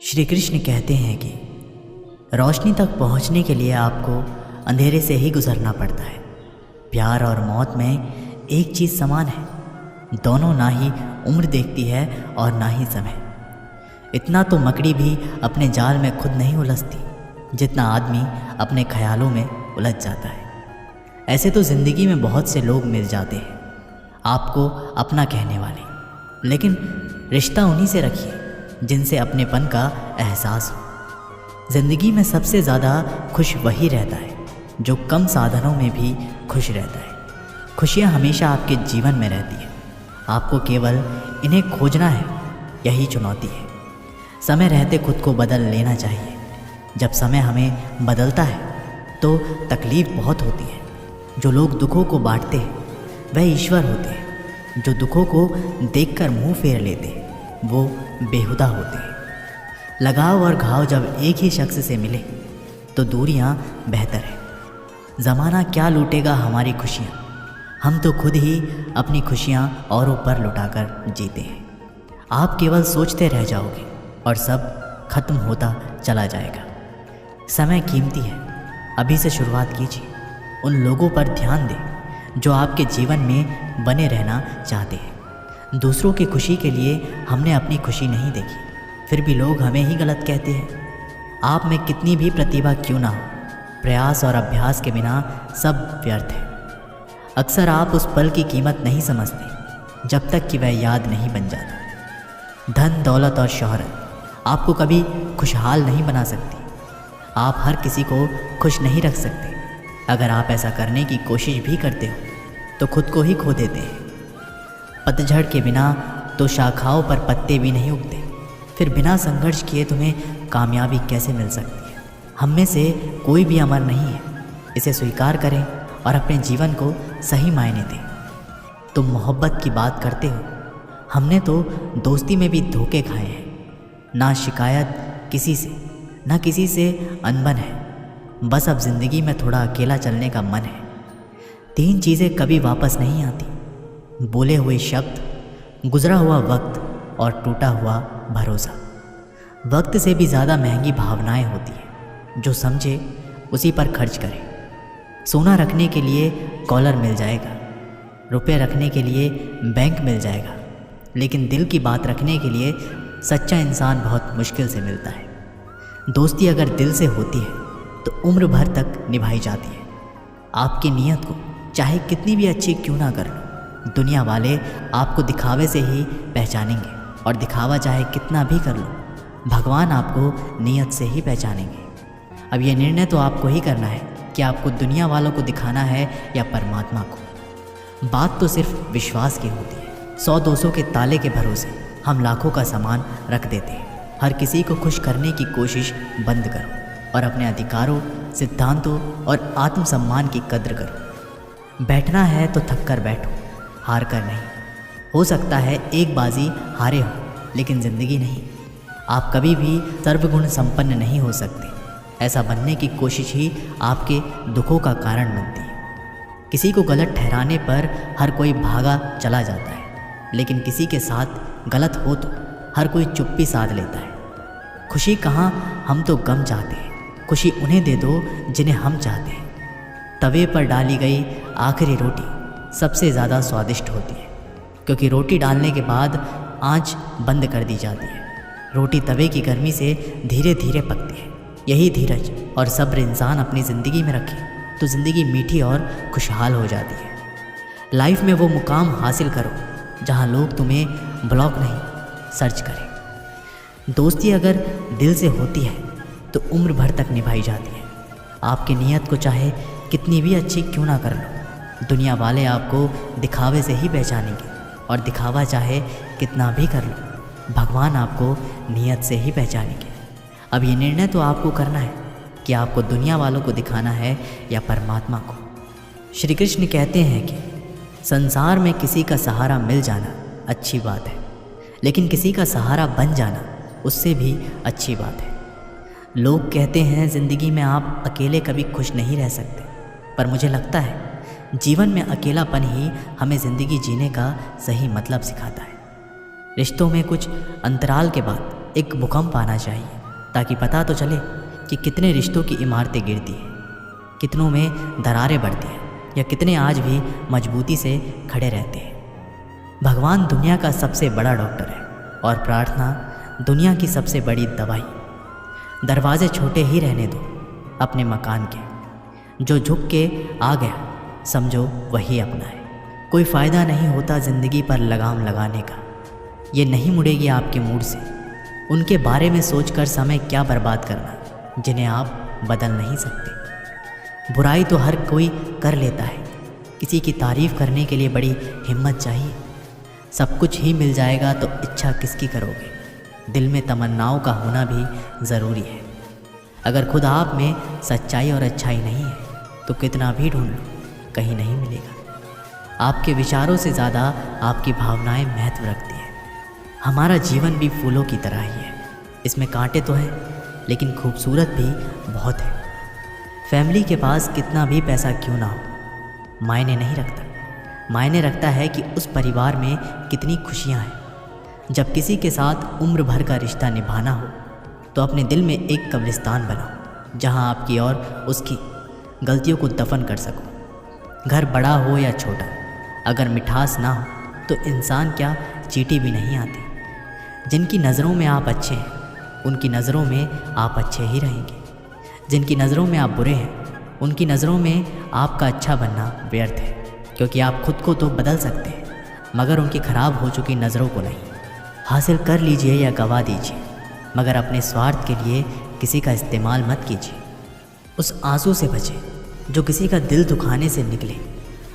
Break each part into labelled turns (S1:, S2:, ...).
S1: श्री कृष्ण कहते हैं कि रोशनी तक पहुंचने के लिए आपको अंधेरे से ही गुजरना पड़ता है। प्यार और मौत में एक चीज़ समान है, दोनों ना ही उम्र देखती है और ना ही समय। इतना तो मकड़ी भी अपने जाल में खुद नहीं उलझती जितना आदमी अपने ख्यालों में उलझ जाता है। ऐसे तो ज़िंदगी में बहुत से लोग मिल जाते हैं आपको अपना कहने वाले, लेकिन रिश्ता उन्हीं से रखिए जिनसे अपनेपन का एहसास हो। ज़िंदगी में सबसे ज़्यादा खुश वही रहता है जो कम साधनों में भी खुश रहता है। खुशियाँ हमेशा आपके जीवन में रहती है, आपको केवल इन्हें खोजना है, यही चुनौती है। समय रहते खुद को बदल लेना चाहिए। जब समय हमें बदलता है तो तकलीफ़ बहुत होती है। जो लोग दुखों को बांटते हैं वह ईश्वर होते हैं, जो दुखों को देखकर मुंह फेर लेते हैं वो बेहुदा होते हैं। लगाव और घाव जब एक ही शख्स से मिले तो दूरियां बेहतर है। ज़माना क्या लूटेगा हमारी खुशियाँ, हम तो खुद ही अपनी खुशियाँ औरों पर लुटाकर जीते हैं। आप केवल सोचते रह जाओगे और सब खत्म होता चला जाएगा। समय कीमती है, अभी से शुरुआत कीजिए। उन लोगों पर ध्यान दें जो आपके जीवन में बने रहना चाहते हैं। दूसरों की खुशी के लिए हमने अपनी खुशी नहीं देखी, फिर भी लोग हमें ही गलत कहते हैं। आप में कितनी भी प्रतिभा क्यों ना हो, प्रयास और अभ्यास के बिना सब व्यर्थ है। अक्सर आप उस पल की कीमत नहीं समझते जब तक कि वह याद नहीं बन जाता। धन, दौलत और शोहरत आपको कभी खुशहाल नहीं बना सकती। आप हर किसी को खुश नहीं रख सकते। अगर आप ऐसा करने की कोशिश भी करते हो तो खुद को ही खो देते हैं। पतझड़ के बिना तो शाखाओं पर पत्ते भी नहीं उगते, फिर बिना संघर्ष किए तुम्हें कामयाबी कैसे मिल सकती है। हम में से कोई भी अमर नहीं है, इसे स्वीकार करें और अपने जीवन को सही मायने दें। तुम मोहब्बत की बात करते हो, हमने तो दोस्ती में भी धोखे खाए हैं। ना शिकायत किसी से, ना किसी से अनबन है, बस अब ज़िंदगी में थोड़ा अकेला चलने का मन है। 3 चीज़ें कभी वापस नहीं आती, बोले हुए शब्द, गुजरा हुआ वक्त और टूटा हुआ भरोसा। वक्त से भी ज़्यादा महंगी भावनाएं होती हैं, जो समझे उसी पर खर्च करे। सोना रखने के लिए कॉलर मिल जाएगा, रुपए रखने के लिए बैंक मिल जाएगा, लेकिन दिल की बात रखने के लिए सच्चा इंसान बहुत मुश्किल से मिलता है। दोस्ती अगर दिल से होती है तो उम्र भर तक निभाई जाती है। आपकी नीयत को चाहे कितनी भी अच्छी क्यों ना कर लो, दुनिया वाले आपको दिखावे से ही पहचानेंगे, और दिखावा चाहे कितना भी कर लो, भगवान आपको नीयत से ही पहचानेंगे। अब ये निर्णय तो आपको ही करना है कि आपको दुनिया वालों को दिखाना है या परमात्मा को। बात तो सिर्फ विश्वास की होती है। 100-200 के ताले के भरोसे हम लाखों का सामान रख देते हैं। हर किसी को खुश करने की कोशिश बंद करो और अपने अधिकारों, सिद्धांतों और आत्मसम्मान की कद्र करो। बैठना है तो थक कर बैठो, हार कर नहीं। हो सकता है एक बाजी हारे हो, लेकिन ज़िंदगी नहीं। आप कभी भी सर्वगुण संपन्न नहीं हो सकते। ऐसा बनने की कोशिश ही आपके दुखों का कारण बनती है। किसी को गलत ठहराने पर हर कोई भागा चला जाता है, लेकिन किसी के साथ गलत हो तो हर कोई चुप्पी साध लेता है। खुशी कहाँ, हम तो गम चाहते हैं। खुशी उन्हें दे दो जिन्हें हम चाहते हैं। तवे पर डाली गई आखिरी रोटी सबसे ज़्यादा स्वादिष्ट होती है, क्योंकि रोटी डालने के बाद आंच बंद कर दी जाती है। रोटी तवे की गर्मी से धीरे धीरे पकती है। यही धीरज और सब्र इंसान अपनी ज़िंदगी में रखे तो ज़िंदगी मीठी और खुशहाल हो जाती है। लाइफ में वो मुकाम हासिल करो जहाँ लोग तुम्हें ब्लॉक नहीं, सर्च करें। दोस्ती अगर दिल से होती है तो उम्र भर तक निभाई जाती है। आपकी नीयत को चाहे कितनी भी अच्छी क्यों ना कर लो, दुनिया वाले आपको दिखावे से ही पहचानेंगे, और दिखावा चाहे कितना भी कर लो, भगवान आपको नीयत से ही पहचानेंगे। अब ये निर्णय तो आपको करना है कि आपको दुनिया वालों को दिखाना है या परमात्मा को। श्री कृष्ण कहते हैं कि संसार में किसी का सहारा मिल जाना अच्छी बात है, लेकिन किसी का सहारा बन जाना उससे भी अच्छी बात है। लोग कहते हैं ज़िंदगी में आप अकेले कभी खुश नहीं रह सकते, पर मुझे लगता है जीवन में अकेलापन ही हमें ज़िंदगी जीने का सही मतलब सिखाता है। रिश्तों में कुछ अंतराल के बाद एक भूकंप आना चाहिए, ताकि पता तो चले कि कितने रिश्तों की इमारतें गिरती हैं, कितनों में दरारें बढ़ती हैं, या कितने आज भी मजबूती से खड़े रहते हैं। भगवान दुनिया का सबसे बड़ा डॉक्टर है और प्रार्थना दुनिया की सबसे बड़ी दवाई। दरवाजे छोटे ही रहने दो अपने मकान के, जो झुक के आ गया समझो वही अपना है। कोई फ़ायदा नहीं होता ज़िंदगी पर लगाम लगाने का, ये नहीं मुड़ेगी आपके मूड से। उनके बारे में सोचकर समय क्या बर्बाद करना जिन्हें आप बदल नहीं सकते। बुराई तो हर कोई कर लेता है, किसी की तारीफ़ करने के लिए बड़ी हिम्मत चाहिए। सब कुछ ही मिल जाएगा तो इच्छा किसकी करोगे। दिल में तमन्नाओं का होना भी ज़रूरी है। अगर खुद आप में सच्चाई और अच्छाई नहीं है तो कितना भी ढूंढ लो कहीं नहीं मिलेगा। आपके विचारों से ज़्यादा आपकी भावनाएं महत्व रखती है। हमारा जीवन भी फूलों की तरह ही है, इसमें कांटे तो हैं लेकिन खूबसूरत भी बहुत है। फैमिली के पास कितना भी पैसा क्यों ना हो मायने नहीं रखता, मायने रखता है कि उस परिवार में कितनी खुशियां हैं। जब किसी के साथ उम्र भर का रिश्ता निभाना हो तो अपने दिल में एक कब्रिस्तान बनाओ, जहां आपकी और उसकी गलतियों को दफन कर सको। घर बड़ा हो या छोटा, अगर मिठास ना हो तो इंसान क्या चींटी भी नहीं आती। जिनकी नज़रों में आप अच्छे हैं उनकी नज़रों में आप अच्छे ही रहेंगे। जिनकी नज़रों में आप बुरे हैं उनकी नज़रों में आपका अच्छा बनना व्यर्थ है, क्योंकि आप खुद को तो बदल सकते हैं मगर उनकी ख़राब हो चुकी नज़रों को नहीं। हासिल कर लीजिए या गवा दीजिए, मगर अपने स्वार्थ के लिए किसी का इस्तेमाल मत कीजिए। उस आंसू से बचें जो किसी का दिल दुखाने से निकले,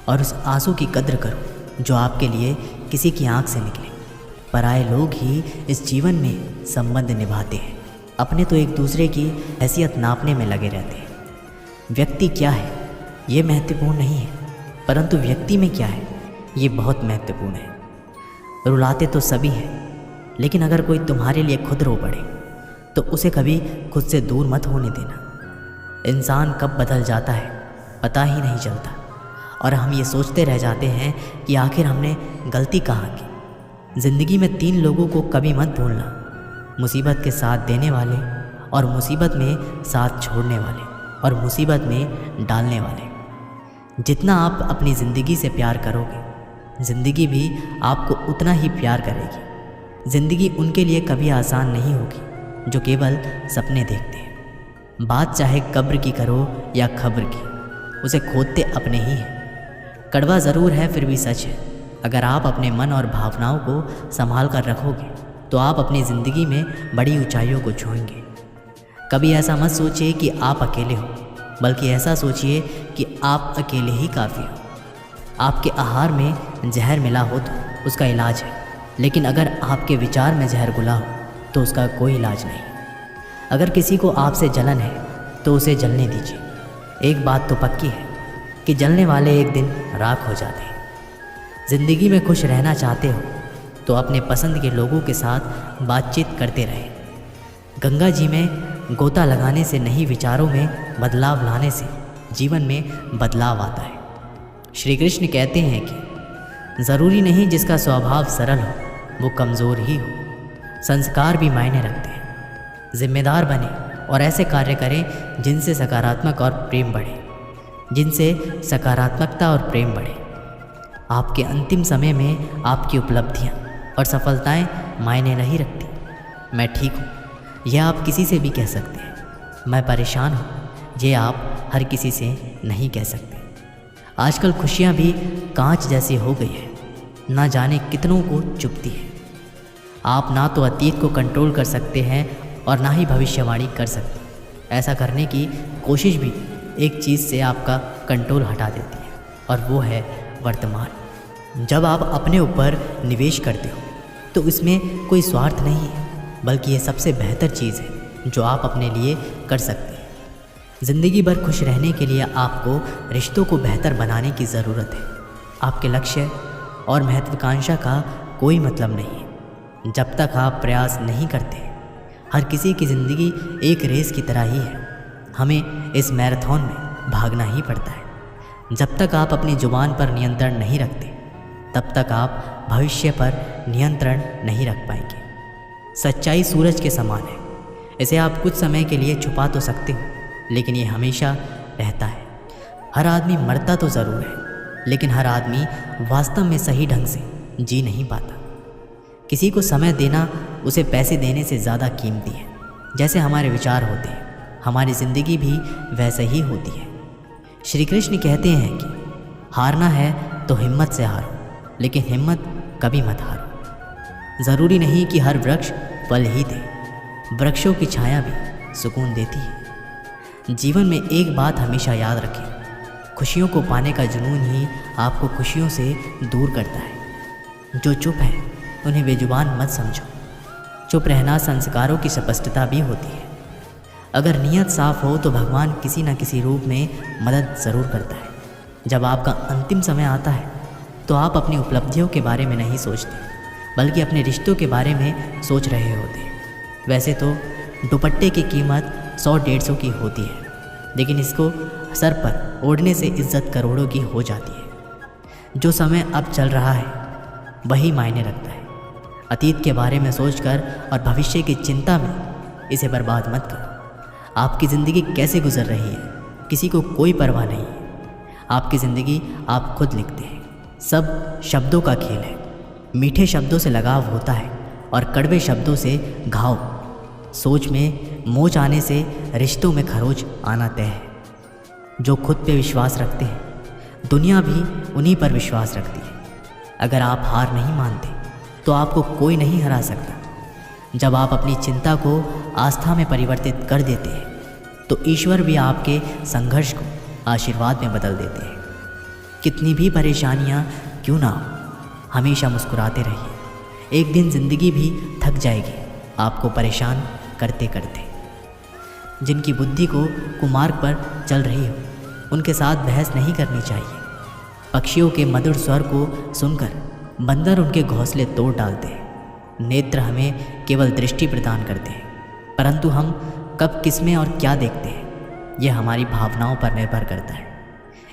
S1: और उस आंसू की कद्र करो जो आपके लिए किसी की आंख से निकले। पराये लोग ही इस जीवन में संबंध निभाते हैं, अपने तो एक दूसरे की हैसियत नापने में लगे रहते हैं। व्यक्ति क्या है ये महत्वपूर्ण नहीं है, परंतु व्यक्ति में क्या है ये बहुत महत्वपूर्ण है। रुलाते तो सभी हैं, लेकिन अगर कोई तुम्हारे लिए खुद रो पड़े तो उसे कभी खुद से दूर मत होने देना। इंसान कब बदल जाता है पता ही नहीं चलता, और हम ये सोचते रह जाते हैं कि आखिर हमने गलती कहाँ की। ज़िंदगी में 3 लोगों को कभी मत भूलना, मुसीबत के साथ देने वाले, और मुसीबत में साथ छोड़ने वाले, और मुसीबत में डालने वाले। जितना आप अपनी ज़िंदगी से प्यार करोगे ज़िंदगी भी आपको उतना ही प्यार करेगी। ज़िंदगी उनके लिए कभी आसान नहीं होगी जो केवल सपने देखते हैं। बात चाहे कब्र की करो या खबर की, उसे खोदते अपने ही हैं। कड़वा ज़रूर है फिर भी सच है। अगर आप अपने मन और भावनाओं को संभाल कर रखोगे तो आप अपनी ज़िंदगी में बड़ी ऊंचाइयों को छूएंगे। कभी ऐसा मत सोचिए कि आप अकेले हो, बल्कि ऐसा सोचिए कि आप अकेले ही काफ़ी हो। आपके आहार में जहर मिला हो तो उसका इलाज है, लेकिन अगर आपके विचार में जहर घुला हो तो उसका कोई इलाज नहीं। अगर किसी को आपसे जलन है तो उसे जलने दीजिए। एक बात तो पक्की है कि जलने वाले एक दिन राख हो जाते हैं। ज़िंदगी में खुश रहना चाहते हो तो अपने पसंद के लोगों के साथ बातचीत करते रहें। गंगा जी में गोता लगाने से नहीं, विचारों में बदलाव लाने से जीवन में बदलाव आता है। श्री कृष्ण कहते हैं कि ज़रूरी नहीं जिसका स्वभाव सरल हो वो कमज़ोर ही हो। संस्कार भी मायने रखते हैं। जिम्मेदार बने और ऐसे कार्य करें जिनसे सकारात्मक और प्रेम बढ़े, जिनसे सकारात्मकता और प्रेम बढ़े। आपके अंतिम समय में आपकी उपलब्धियां और सफलताएं मायने नहीं रखती। मैं ठीक हूँ यह आप किसी से भी कह सकते हैं। मैं परेशान हूँ ये आप हर किसी से नहीं कह सकते। आजकल खुशियाँ भी कांच जैसी हो गई है, ना जाने कितनों को चुभती है। आप ना तो अतीत को कंट्रोल कर सकते हैं और ना ही भविष्यवाणी कर सकते। ऐसा करने की कोशिश भी एक चीज़ से आपका कंट्रोल हटा देती है, और वो है वर्तमान। जब आप अपने ऊपर निवेश करते हो तो इसमें कोई स्वार्थ नहीं है, बल्कि ये सबसे बेहतर चीज़ है जो आप अपने लिए कर सकते हैं। ज़िंदगी भर खुश रहने के लिए आपको रिश्तों को बेहतर बनाने की ज़रूरत है। आपके लक्ष्य और महत्वाकांक्षा का कोई मतलब नहीं है जब तक आप प्रयास नहीं करते। हर किसी की ज़िंदगी एक रेस की तरह ही है। हमें इस मैराथन में भागना ही पड़ता है। जब तक आप अपनी जुबान पर नियंत्रण नहीं रखते तब तक आप भविष्य पर नियंत्रण नहीं रख पाएंगे। सच्चाई सूरज के समान है। इसे आप कुछ समय के लिए छुपा तो सकते हो, लेकिन ये हमेशा रहता है। हर आदमी मरता तो ज़रूर है, लेकिन हर आदमी वास्तव में सही ढंग से जी नहीं पाता। किसी को समय देना उसे पैसे देने से ज़्यादा कीमती है। जैसे हमारे विचार होते हैं, हमारी ज़िंदगी भी वैसे ही होती है। श्री कृष्ण कहते हैं कि हारना है तो हिम्मत से हारो, लेकिन हिम्मत कभी मत हारो। ज़रूरी नहीं कि हर वृक्ष फल ही दे, वृक्षों की छाया भी सुकून देती है। जीवन में एक बात हमेशा याद रखें, खुशियों को पाने का जुनून ही आपको खुशियों से दूर करता है। जो चुप है उन्हें बेजुबान मत समझो। चुप रहना संस्कारों की स्पष्टता भी होती है। अगर नीयत साफ हो तो भगवान किसी न किसी रूप में मदद ज़रूर करता है। जब आपका अंतिम समय आता है तो आप अपनी उपलब्धियों के बारे में नहीं सोचते, बल्कि अपने रिश्तों के बारे में सोच रहे होते हैं। वैसे तो दुपट्टे की कीमत 100-150 की होती है, लेकिन इसको सर पर ओढ़ने से इज्जत करोड़ों की हो जाती है। जो समय अब चल रहा है वही मायने रखता है। अतीत के बारे में सोचकर और भविष्य की चिंता में इसे बर्बाद मत करो। आपकी ज़िंदगी कैसे गुजर रही है किसी को कोई परवाह नहीं है। आपकी ज़िंदगी आप खुद लिखते हैं। सब शब्दों का खेल है। मीठे शब्दों से लगाव होता है और कड़वे शब्दों से घाव। सोच में मोच आने से रिश्तों में खरोच आना तय है। जो खुद पे विश्वास रखते हैं दुनिया भी उन्हीं पर विश्वास रखती है। अगर आप हार नहीं मानते तो आपको कोई नहीं हरा सकता। जब आप अपनी चिंता को आस्था में परिवर्तित कर देते हैं तो ईश्वर भी आपके संघर्ष को आशीर्वाद में बदल देते हैं। कितनी भी परेशानियां क्यों ना हो, हमेशा मुस्कुराते रहिए। एक दिन ज़िंदगी भी थक जाएगी आपको परेशान करते करते। जिनकी बुद्धि को कुमार्ग पर चल रही हो उनके साथ बहस नहीं करनी चाहिए। पक्षियों के मधुर स्वर को सुनकर बंदर उनके घोंसले तोड़ डालते हैं। नेत्र हमें केवल दृष्टि प्रदान करते हैं, परंतु हम कब किसमें और क्या देखते हैं यह हमारी भावनाओं पर निर्भर करता है।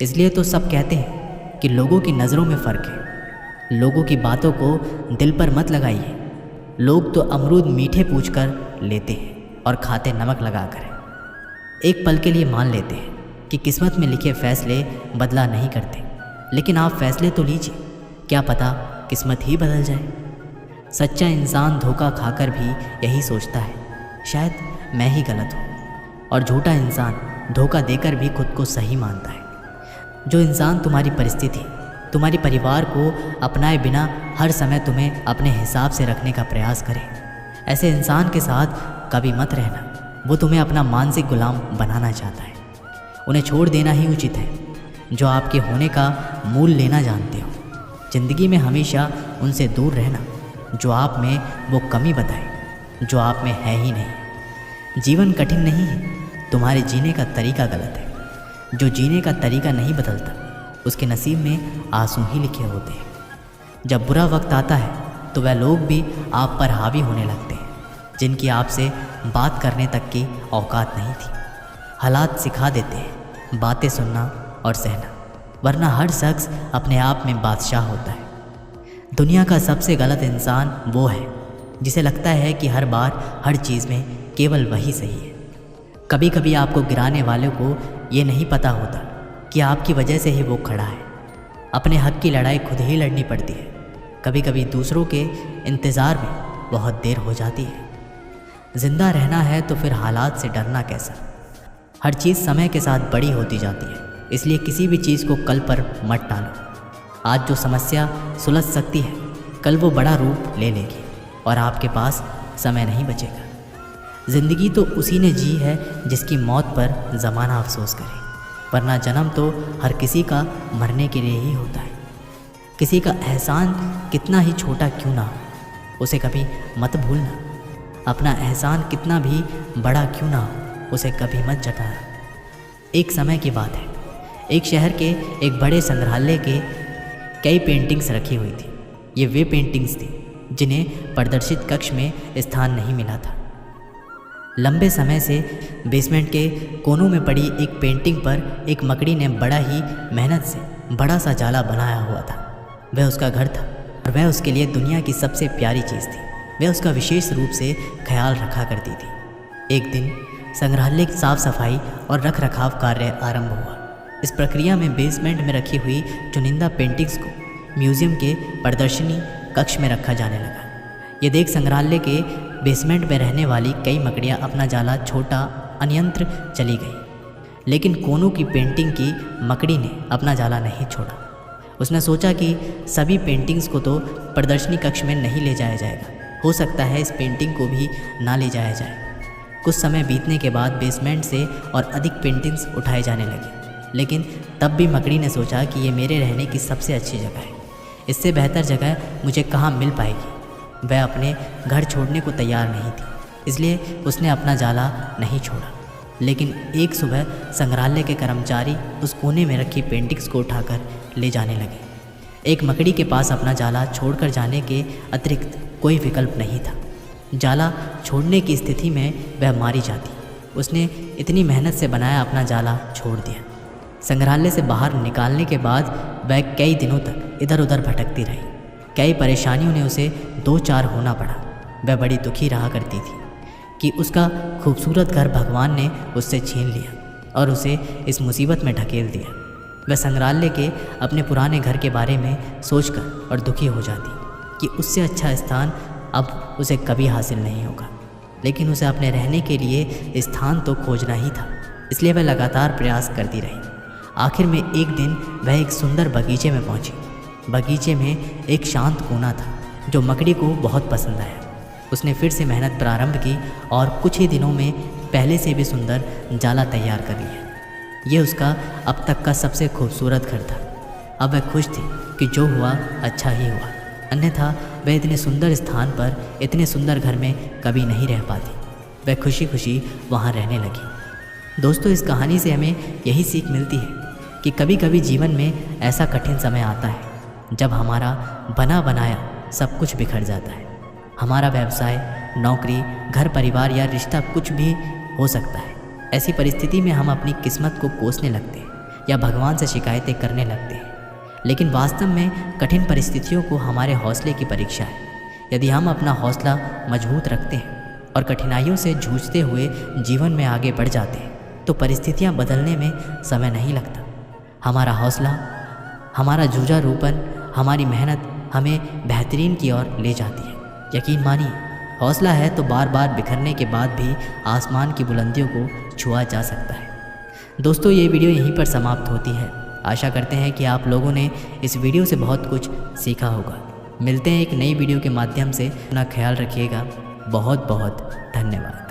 S1: इसलिए तो सब कहते हैं कि लोगों की नज़रों में फ़र्क है। लोगों की बातों को दिल पर मत लगाइए। लोग तो अमरूद मीठे पूछकर लेते हैं और खाते नमक लगाकर। एक पल के लिए मान लेते हैं कि किस्मत में लिखे फैसले बदला नहीं करते, लेकिन आप फैसले तो लीजिए, क्या पता किस्मत ही बदल जाए। सच्चा इंसान धोखा खाकर भी यही सोचता है, शायद मैं ही गलत हूँ, और झूठा इंसान धोखा देकर भी खुद को सही मानता है। जो इंसान तुम्हारी परिस्थिति, तुम्हारे परिवार को अपनाए बिना हर समय तुम्हें अपने हिसाब से रखने का प्रयास करे, ऐसे इंसान के साथ कभी मत रहना। वो तुम्हें अपना मानसिक गुलाम बनाना चाहता है। उन्हें छोड़ देना ही उचित है जो आपके होने का मूल लेना जानते हो। ज़िंदगी में हमेशा उनसे दूर रहना जो आप में वो कमी बताए जो आप में है ही नहीं। जीवन कठिन नहीं है, तुम्हारे जीने का तरीका गलत है। जो जीने का तरीका नहीं बदलता उसके नसीब में आंसू ही लिखे होते हैं। जब बुरा वक्त आता है तो वह लोग भी आप पर हावी होने लगते हैं जिनकी आपसे बात करने तक की औकात नहीं थी। हालात सिखा देते हैं बातें सुनना और सहना, वरना हर शख्स अपने आप में बादशाह होता है। दुनिया का सबसे गलत इंसान वो है जिसे लगता है कि हर बार हर चीज़ में केवल वही सही है। कभी कभी आपको गिराने वालों को ये नहीं पता होता कि आपकी वजह से ही वो खड़ा है। अपने हक की लड़ाई खुद ही लड़नी पड़ती है। कभी कभी दूसरों के इंतज़ार में बहुत देर हो जाती है। ज़िंदा रहना है तो फिर हालात से डरना कैसा। हर चीज़ समय के साथ बड़ी होती जाती है, इसलिए किसी भी चीज़ को कल पर मत टालो। आज जो समस्या सुलझ सकती है कल वो बड़ा रूप ले लेगी और आपके पास समय नहीं बचेगा। ज़िंदगी तो उसी ने जी है जिसकी मौत पर ज़माना अफसोस करे, वरना जन्म तो हर किसी का मरने के लिए ही होता है। किसी का एहसान कितना ही छोटा क्यों ना हो उसे कभी मत भूलना। अपना एहसान कितना भी बड़ा क्यों ना हो उसे कभी मत जताना। एक समय की बात है, एक शहर के एक बड़े संग्रहालय के कई पेंटिंग्स रखी हुई थी। ये वे पेंटिंग्स थी जिन्हें प्रदर्शित कक्ष में स्थान नहीं मिला था। लंबे समय से बेसमेंट के कोनों में पड़ी एक पेंटिंग पर एक मकड़ी ने बड़ा ही मेहनत से बड़ा सा जाला बनाया हुआ था। वह उसका घर था और वह उसके लिए दुनिया की सबसे प्यारी चीज़ थी। वह उसका विशेष रूप से ख्याल रखा करती थी। एक दिन संग्रहालय की साफ सफाई और रख रखाव कार्य आरंभ हुआ। इस प्रक्रिया में बेसमेंट में रखी हुई चुनिंदा पेंटिंग्स को म्यूजियम के प्रदर्शनी कक्ष में रखा जाने लगा। ये देख संग्रहालय के बेसमेंट में रहने वाली कई मकड़ियाँ अपना जाला छोटा अन्यंत्र चली गई, लेकिन कोनू की पेंटिंग की मकड़ी ने अपना जाला नहीं छोड़ा। उसने सोचा कि सभी पेंटिंग्स को तो प्रदर्शनी कक्ष में नहीं ले जाया जाएगा, हो सकता है इस पेंटिंग को भी ना ले जाया जाए। कुछ समय बीतने के बाद बेसमेंट से और अधिक पेंटिंग्स उठाए जाने लगे, लेकिन तब भी मकड़ी ने सोचा कि ये मेरे रहने की सबसे अच्छी जगह है, इससे बेहतर जगह मुझे कहाँ मिल पाएगी। वह अपने घर छोड़ने को तैयार नहीं थी, इसलिए उसने अपना जाला नहीं छोड़ा। लेकिन एक सुबह संग्रहालय के कर्मचारी उस कोने में रखी पेंटिंग्स को उठाकर ले जाने लगे। एक मकड़ी के पास अपना जाला छोड़कर जाने के अतिरिक्त कोई विकल्प नहीं था। जाला छोड़ने की स्थिति में वह मारी जाती। उसने इतनी मेहनत से बनाया अपना जाला छोड़ दिया। संग्रहालय से बाहर निकालने के बाद वह कई दिनों तक इधर उधर भटकती रही। कई परेशानियों ने उसे दो चार होना पड़ा। वह बड़ी दुखी रहा करती थी कि उसका खूबसूरत घर भगवान ने उससे छीन लिया और उसे इस मुसीबत में ढकेल दिया। वह संग्रहालय के अपने पुराने घर के बारे में सोचकर और दुखी हो जाती कि उससे अच्छा स्थान अब उसे कभी हासिल नहीं होगा। लेकिन उसे अपने रहने के लिए स्थान तो खोजना ही था, इसलिए वह लगातार प्रयास करती रही। आखिर में एक दिन वह एक सुंदर बगीचे में पहुंची। बगीचे में एक शांत कोना था जो मकड़ी को बहुत पसंद आया। उसने फिर से मेहनत प्रारंभ की और कुछ ही दिनों में पहले से भी सुंदर जाला तैयार कर लिया। यह उसका अब तक का सबसे खूबसूरत घर था। अब वह खुश थी कि जो हुआ अच्छा ही हुआ, अन्यथा वह इतने सुंदर स्थान पर इतने सुंदर घर में कभी नहीं रह पाती। वह खुशी खुशी वहाँ रहने लगी। दोस्तों, इस कहानी से हमें यही सीख मिलती है कि कभी कभी जीवन में ऐसा कठिन समय आता है जब हमारा बना बनाया सब कुछ बिखर जाता है। हमारा व्यवसाय, नौकरी, घर परिवार या रिश्ता कुछ भी हो सकता है। ऐसी परिस्थिति में हम अपनी किस्मत को कोसने लगते हैं या भगवान से शिकायतें करने लगते हैं, लेकिन वास्तव में कठिन परिस्थितियों को हमारे हौसले की परीक्षा है। यदि हम अपना हौसला मजबूत रखते हैं और कठिनाइयों से जूझते हुए जीवन में आगे बढ़ जाते हैं तो परिस्थितियाँ बदलने में समय नहीं लगता। हमारा हौसला, हमारा जूझारूपन, हमारी मेहनत हमें बेहतरीन की ओर ले जाती है। यकीन मानिए, हौसला है तो बार बार बिखरने के बाद भी आसमान की बुलंदियों को छुआ जा सकता है। दोस्तों, ये वीडियो यहीं पर समाप्त होती है। आशा करते हैं कि आप लोगों ने इस वीडियो से बहुत कुछ सीखा होगा। मिलते हैं एक नई वीडियो के माध्यम से। अपना ख्याल रखिएगा। बहुत बहुत धन्यवाद।